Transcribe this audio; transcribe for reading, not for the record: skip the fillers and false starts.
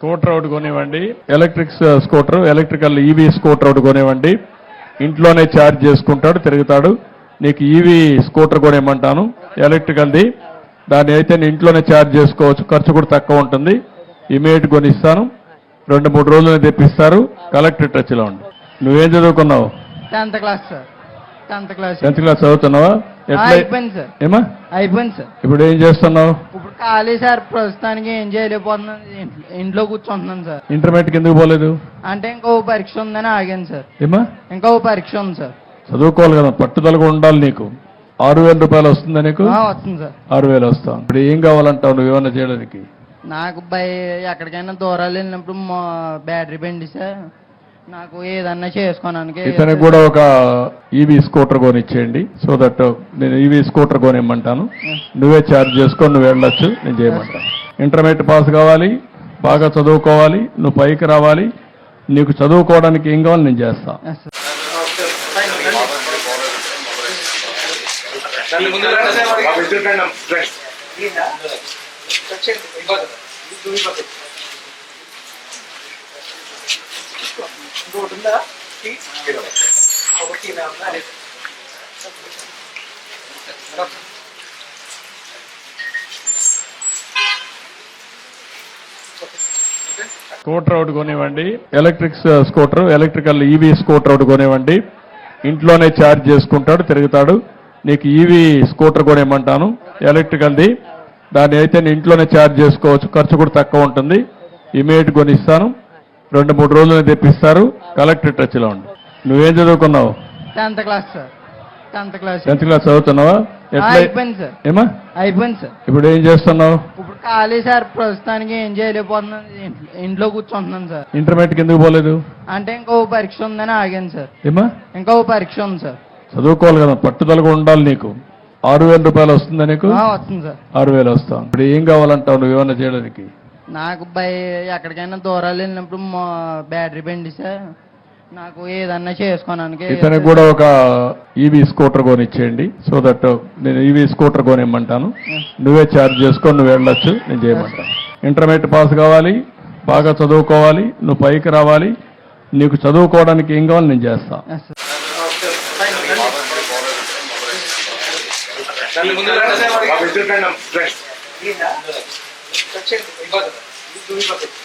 Scooter ఒకటి కొనివ్వండి, electric scooter, electrical EV scooter ఒకటి కొనివ్వండి. ఇంట్లోనే ఛార్జ్ చేసుకుంటాడు, తిరుగుతాడు. నీకు ఈవీ స్కూటర్ కొనివ్వమంటాను, ఎలక్ట్రికల్ది. దాన్ని అయితే నీ ఇంట్లోనే ఛార్జ్ చేసుకోవచ్చు, ఖర్చు కూడా తక్కువ ఉంటుంది. ఇమీడియట్ కొనిస్తాను, 2-3 రోజులు తెప్పిస్తారు. కలెక్టర్ టచ్లో ఉండి. నువ్వేం చదువుకున్నావు? 10th class sir. 10th class. 10th class చదువుతున్నావా? అయిపోయింది సార్. ఏమా అయిపోయింది సార్. ఇప్పుడు ఏం చేస్తున్నావు? ఇప్పుడు ఖాళీ సార్, ప్రస్తుతానికి ఏం చేయలేకపోతున్నాను, ఇంట్లో కూర్చుంటున్నాను సార్. ఇంటర్మీడియట్కి ఎందుకు పోలేదు? అంటే ఇంకో పరీక్ష ఉందని ఆగాను సార్. ఏమా ఇంకో పరీక్ష ఉంది సార్. చదువుకోవాలి కదా, పట్టుదలగా ఉండాలి. నీకు 6,000 రూపాయలు వస్తుందా? నీకు వస్తుంది సార్. 6,000 వస్తాం. ఇప్పుడు ఏం కావాలంటావు నువ్వేమన్నా చేయడానికి? నాకు ఎక్కడికైనా దూరాలు వెళ్ళినప్పుడు బ్యాటరీ బండి సార్, నాకు ఏదన్నా చేసుకోవడానికి. ఇతనికి కూడా ఒక ఈవీ స్కూటర్ కొనిచ్చేయండి, సో దట్ నేను ఈవీ స్కూటర్ కొనిమ్మంటాను. నువ్వే ఛార్జ్ చేసుకొని నువ్వు వెళ్ళొచ్చు, నేను చేయమంటాను. ఇంటర్మీడియట్ పాస్ కావాలి, బాగా చదువుకోవాలి, నువ్వు పైకి రావాలి. నీకు చదువుకోవడానికి ఏం కావాలి నేను చేస్తా. స్కూటర్ ఒకటి కొనివ్వండి, electric scooter, electrical EV scooter ఒకటి కొనివ్వండి. ఇంట్లోనే ఛార్జ్ చేసుకుంటాడు, తిరుగుతాడు. నీకు ఈవీ స్కూటర్ కొనివ్వమంటాను, ఎలక్ట్రికల్ది. దాన్ని అయితే నీ ఇంట్లోనే ఛార్జ్ చేసుకోవచ్చు, ఖర్చు కూడా తక్కువ ఉంటుంది. ఇమీడియట్ కొనిస్తాను, 2-3 రోజులు తెప్పిస్తారు. కలెక్టర్ టచ్లో ఉండి. నువ్వేం చదువుకున్నావు? 10th class sir. 10th class. 10th class చదువుతున్నావా? అయిపోయింది సార్. ఏమా అయిపోయింది సార్. ఇప్పుడు ఏం చేస్తున్నావు? ఇప్పుడు ఖాళీ సార్, ప్రస్తుతానికి ఏం చేయలేకపోతున్నాను, ఇంట్లో కూర్చుంటున్నాను సార్. ఇంటర్మీడియట్కి ఎందుకు పోలేదు? అంటే ఇంకో పరీక్ష ఉందని ఆగాను సార్. ఏమా ఇంకో పరీక్ష ఉంది సార్. చదువుకోవాలి కదా, పట్టుదలగా ఉండాలి. నీకు 6,000 రూపాయలు వస్తుందా? నీకు వస్తుంది సార్. 6,000 వస్తాం. ఇప్పుడు ఏం కావాలంటావు నువ్వేమన్నా చేయడానికి? నాకు ఎక్కడికైనా దూరాలు వెళ్ళినప్పుడు బ్యాటరీ బండి సార్, నాకు ఏదన్నా చేసుకోవడానికి. ఇతనికి కూడా ఒక ఈవీ స్కూటర్ కొనిచ్చేయండి, సో దట్ నేను ఈవీ స్కూటర్ కొనిమ్మంటాను. నువ్వే ఛార్జ్ చేసుకొని నువ్వు వెళ్ళొచ్చు, నేను చేయమంటాను. ఇంటర్మీడియట్ పాస్ కావాలి, బాగా చదువుకోవాలి, నువ్వు పైకి రావాలి. నీకు చదువుకోవడానికి ఏం కావాలి నేను చేస్తా. Okay.